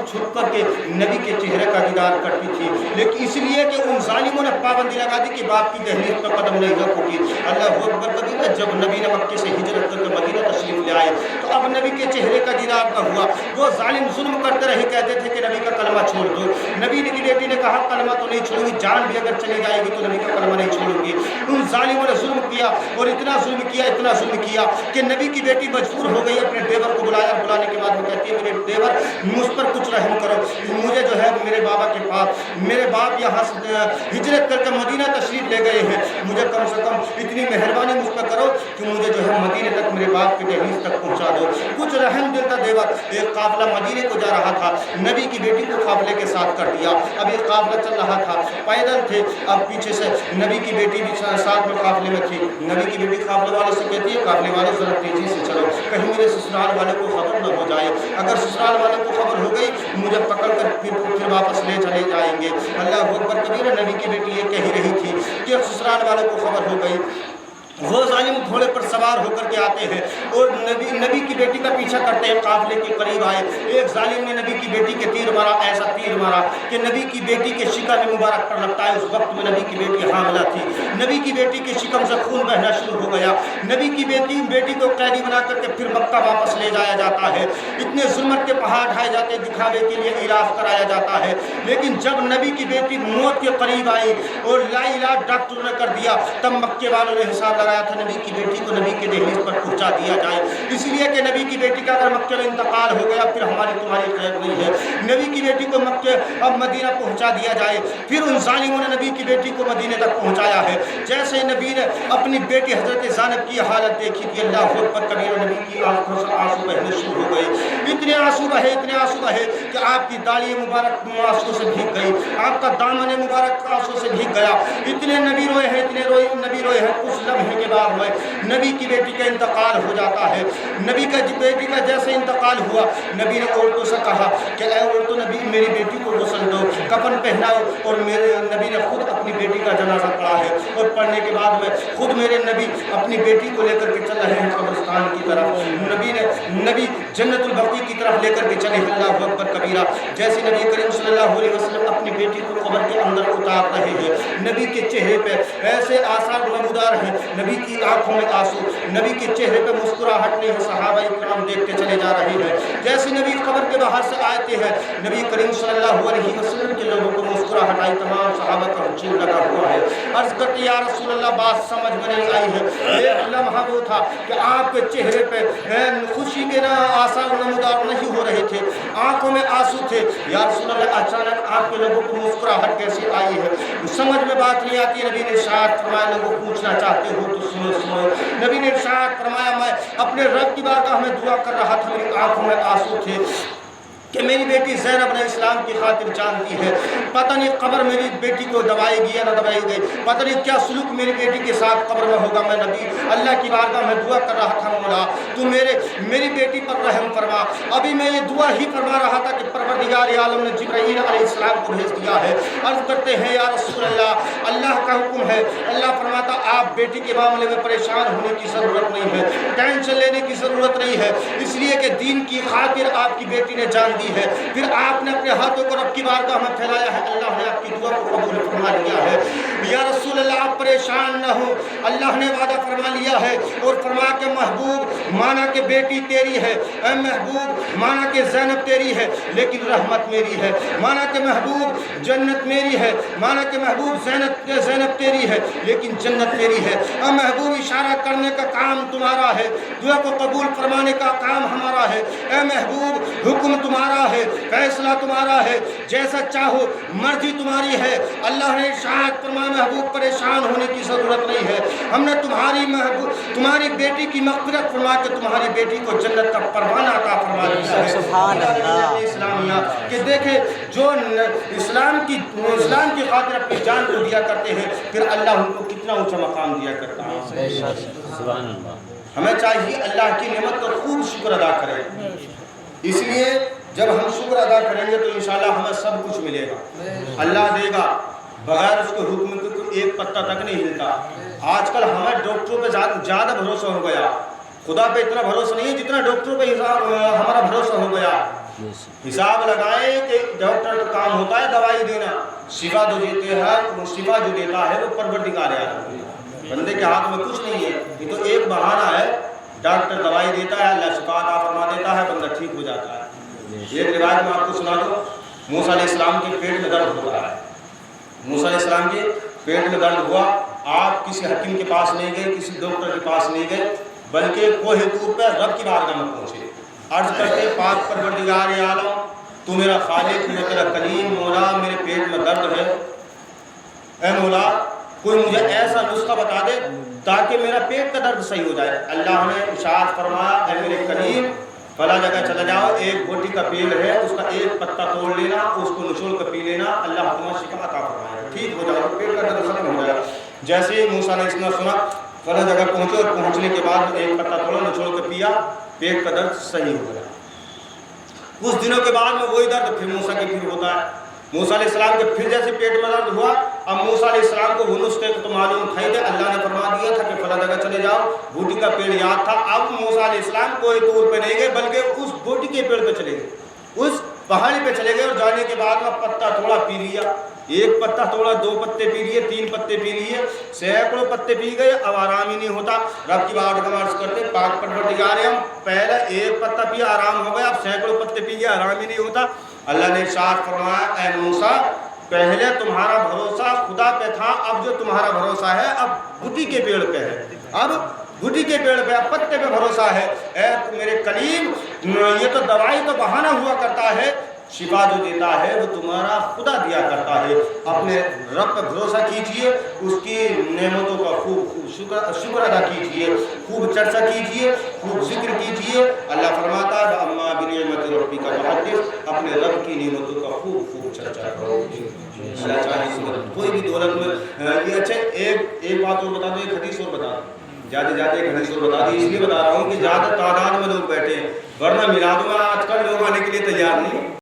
छुप कर के नबी के चेहरे का दीदार करती थी, लेकिन इसलिए कि उन जालिमों ने पाबंदी लगा दी कि बाप की दहलीज पर कदम नहीं रखोगी। अल्लाह अकबर कबीरा। जब नबी ने मक्के से हिजरत करके मदीना तशरीफ ले आए तो अब नबी के चेहरे का दीदार न हुआ। वो जालिम जुल्म करते रहे, कहते थे कि नबी का कलमा छोड़ दो। नबी की बेटी ने कहा कलमा तो नहीं छोड़ूंगी, जान भी अगर चली जाएगी तो नबी का कलमा नहीं छोड़ूंगी। उन जालिमों ने जुल्म किया और इतना जुल्म किया कि नबी की बेटी मजबूर हो गई, अपने देवर को बुलाया। बुलाने के बाद वो कहती है मेरे देवर मुझ पर कुछ रहम करो, मुझे जो है मेरे बाबा के पास, मेरे बाप यहाँ से हिजरत करके मदीना तशरीफ ले गए हैं, मुझे कम से कम इतनी मेहरबानी मुझ पर करो कि मुझे जो है मदीने तक मेरे बाप के दहलीज तक पहुँचा दो। कुछ रहम दिल का देवर। एक काफिला मदीने को जा रहा था, नबी की बेटी को काफिले के साथ कर दिया। अब ये काफिला चल रहा था, पैदल थे, अब पीछे से नबी की बेटी भी साथ में काफिले में थी। नबी की बेटी काफिले वाले से कहती है काफिले वाले जरा तेजी से चलो, कहीं मेरे ससुराल वाले को खबर न हो जाए, अगर ससुराल वाले को खबर हो गई मुझे पकड़ कर फिर वापस ले चले जाएंगे। अल्लाह अकबर कबीरा। नबी की बेटी ये कह रही थी कि ससुराल वाले को खबर हो गई। वो जालिम घोड़े पर सवार होकर के आते हैं और नबी की बेटी का पीछा करते हैं। काफिले के करीब आए, एक जालिम ने नबी की बेटी के तीर मारा, ऐसा तीर मारा कि नबी की बेटी के शिकम मुबारक पर लगता है। उस वक्त में नबी की बेटी हामिला थी, नबी की बेटी के शिकम से खून बहना शुरू हो गया। नबी की बेटी को कैदी बना करके फिर मक्का वापस ले जाया जाता है। इतने जुल्मत के पहाड़ ढाए जाते, दिखावे के लिए इलाज कराया जाता है। लेकिन जब नबी की बेटी मौत के करीब आई और लाइलाज डॉक्टर ने कर दिया, तब मक्के वालों ने हिसाब आया था नबी की बेटी को नबी के दहलीज पर पहुंचा दिया जाए, इसलिए कि नबी की बेटी का अगर मक्के में इंतकाल हो गया फिर हमारी तुम्हारी खैर नहीं है। नबी की बेटी को मक्के अब मदीना पहुंचा दिया जाए। फिर उन जालिमों ने नबी की बेटी को मदीने तक पहुंचाया है। जैसे नबी ने अपनी बेटी हजरत ज़ैनब की हालत देखी थी, अल्लाह अकबर कबीरा, नबी की आंखों से आंसू बहने शुरू हो गए। इतने आंसू बहे कि आपकी दाढ़ी मुबारक आंसू से भीग गई, आपका दामन मुबारक आंसू से भीग गया। इतने नबी रोए हैं, नबी रोए हैं। कुछ लम्हे के बाद में नबी की बेटी का इंतकाल हो जाता है। नबी का बेटी का जैसे इंतकाल हुआ, नबी ने औरतों से कहा कि ऐ औरतों, नबी मेरी बेटी को गुस्ल दो, कफन पहनाओ। और मेरे नबी ने खुद अपनी बेटी का जनाजा पढ़ा है और पढ़ने के बाद में खुद मेरे नबी अपनी बेटी को लेकर के चल रहे हैं कब्रिस्तान की तरफ। नबी जन्नतुल बकी की तरफ लेकर के चले। अल्लाहु अकबर कबीरा। जैसे नबी करीम सल्लल्लाहु अलैहि वसल्लम अपनी बेटी को कब्र के अंदर उतार रहे हैं, नबी के चेहरे पे ऐसे आसार नमूदार हैं, नबी की आंखों में आंसू, नबी के चेहरे पे मुस्कुराहट नहीं है। सहाबा इकराम देखते चले जा रहे हैं। जैसे नबी कब्र के बाहर से आते हैं, नबी करीम सल्लल्लाहु अलैहि वसल्लम के लोगों को मुस्कुराहट आई, तमाम सहाबा का हुजूम लगा हुआ है। अर्ज करते या रसूल अल्लाह, बात समझ में नहीं आई है। एक लम्हा वो था कि आपके चेहरे पे खुशी के ना आसार नमूदार नहीं हो रहे थे, आंखों में आंसू थे। या रसूल अल्लाह, अचानक आपके लोगों को मुस्कुराहट कैसे आई है? समझ में बात नहीं आती। नबी ने इरशाद फरमाया, लोगों पूछना चाहते हो तो सुनो। नबी ने इरशाद फरमाया, मैं अपने रब की बारगाह में दुआ कर रहा था, मेरी आंखों में आंसू थे कि मेरी बेटी ज़ैनब ने इस्लाम की खातिर जान दी है। पता नहीं कब्र मेरी बेटी को दबाएगी या न दबाएगी, पता नहीं क्या सुलूक मेरी बेटी के साथ कब्र में होगा। मैं नबी अल्लाह की बारगाह में दुआ कर रहा था, मौला तू मेरी बेटी पर रहम फरमा। अभी मैं ये दुआ ही फरमा रहा था कि परवरदिगार आलम ने जिब्राईल अलैहिस्सलाम को भेज दिया है। अर्ज़ करते हैं या रसूल अल्लाह, अल्लाह का हुक्म है। अल्लाह फरमाता आप बेटी के मामले में परेशान होने की ज़रूरत नहीं है, टेंशन लेने की ज़रूरत नहीं है, इसलिए कि दीन की खातिर आपकी बेटी ने जान दी है। फिर आपने अपने हाथों को रब की बारगाह में फैलाया है, अल्लाह ने आपकी दुआ को कबूल फरमा लिया है। या रसूल अल्लाह, आप परेशान न हो, अल्लाह ने वादा फरमा लिया है। और फरमा के महबूब, माना के बेटी तेरी है, ऐ महबूब माना के ज़ैनब तेरी है लेकिन रहमत मेरी है, माना के महबूब जन्नत मेरी है, माना के महबूब ज़ैनब तेरी है लेकिन जन्नत मेरी है। ऐ महबूब, इशारा करने का काम तुम्हारा है, दुआ को कबूल फरमाने का काम हमारा है। ऐ महबूब, हुक्म तुम्हारा है, फैसला तुम्हारा है, जैसा चाहो मर्जी तुम्हारी है। अल्लाह ने इरशाद फरमाया, महबूब परेशान होने की ज़रूरत नहीं है, हमने तुम्हारी बेटी की मग़फ़िरत फरमा के तुम्हारी बेटी को जन्नत का परवाना अता फरमा दिया है। सुभान अल्लाह। इस्लामिया कि देखे जो इस्लाम की खातिर अपनी जान को दिया करते हैं, फिर अल्लाह उनको कितना ऊंचा मकाम दिया करता है। सुभान अल्लाह। हमें चाहिए अल्लाह की नेमत का खूब शुक्र अदा करें। इसलिए जब हम शुक्र अदा करेंगे तो इंशाल्लाह हमें सब कुछ मिलेगा, अल्लाह देगा, बगैर उसके हुक्म के कोई एक पत्ता तक नहीं हिलता। आजकल हमें डॉक्टरों पे ज़्यादा भरोसा हो गया, खुदा पे इतना भरोसा नहीं है जितना डॉक्टरों पे हमारा भरोसा हो गया। हिसाब लगाए कि डॉक्टर का काम होता है दवाई देना, शिफा जो देते हैं, शिफा जो देता है वो परवरदिगार आलम है। बंदे के हाथ में कुछ नहीं है, ये तो एक बहाना है। डॉक्टर दवाई देता है, अल्लाह शिफा अता फरमा देता है, बंदा ठीक हो जाता है। एक रिवायत में आपको सुना दो, मूसा अलैहिस्सलाम के पेट में दर्द हो रहा है। मूसा अलैहिस्सलाम के पेट में दर्द हुआ, आप किसी हकीम के पास नहीं गए, किसी डॉक्टर के पास नहीं गए, बल्कि कोहे तूर पर रब की बारगाह में पहुंचे। अर्ज करते पाक परवरदिगार आलम, तू मेरा खालिक, मैं तेरा कलीम, मौला मेरे पेट में दर्द है, ए मौला कोई मुझे ऐसा नुस्खा बता दे ताकि मेरा पेट का दर्द सही हो जाए। अल्लाह ने इरशाद फरमाया, ए मेरे कलीम फला जगह चले जाओ, एक बोटी का पेड़ है, उसका एक पत्ता तोड़ लेना, उसको निचोड़ कर पी लेना, अल्लाह तुम्हें शिफा अता फरमाएगा, ठीक हो जाएगा, पेट का दर्द खत्म हो जाएगा। जैसे ही मूसा ने इतना सुना, फला जगह पहुंचे और पहुंचने के बाद एक पत्ता तोड़ा, निचोड़ कर पिया, पेट का दर्द सही हो गया। कुछ दिनों के बाद में वही दर्द फिर मूसा के फिर होता है। मूसा अलैहिस्सलाम के फिर जैसे पेट में दर्द हुआ, अब मूसा अलैहिस्सलाम को वो नुस्खे तो मालूम थे, अल्लाह ने फरमा दिया था कि फला जगह चले जाओ, बूटी का पेड़ याद था। अब मूसा अलैहिस्सलाम कोई तूर पे नहीं गए, बल्कि उस बूटी के पेड़ पे चले गए, उस पहाड़ी पे चले गए, और जाने के बाद में पत्ता थोड़ा पी लिया, एक पत्ता थोड़ा, दो पत्ते पी लिए, तीन पत्ते पी लिए, सैकड़ों पत्ते पी गए, अब आराम ही नहीं होता। रब की बात का अर्ज करते, पाक परवरदिगार हम पहले एक पत्ता पिया आराम हो गया, अब सैकड़ों पत्ते पी गए, आराम ही नहीं होता। अल्लाह ने इरशाद फरमाया, ऐ मूसा पहले तुम्हारा भरोसा खुदा पे था, अब जो तुम्हारा भरोसा है अब बूटी के पेड़ पे है, अब बूटी के पेड़ पे, अब पत्ते पे भरोसा है। ऐ मेरे कलीम, ये तो दवाई तो बहाना हुआ करता है, शिफा जो देता है वो तुम्हारा खुदा दिया करता है। अपने रब पर भरोसा कीजिए, उसकी नेमतों का खूब शुक्र अदा कीजिए, खूब चर्चा कीजिए, खूब जिक्र कीजिए। अल्लाह फरमाता है, अम्मा बिनिअमति रब्बिका फहद्दिस, अपने रब की नेमतों का खूब चर्चा करो। अल्लाह चाहे कोई भी दौलत में ये अच्छा। एक बात और बता दो, एक हदीस और बता दो, ज़्यादा एक हदीस और बता दी, इसलिए बता रहा हूँ कि ज़्यादा तादाद में लोग बैठे हैं, वरना मिलाद में आजकल लोग आने के लिए तैयार नहीं।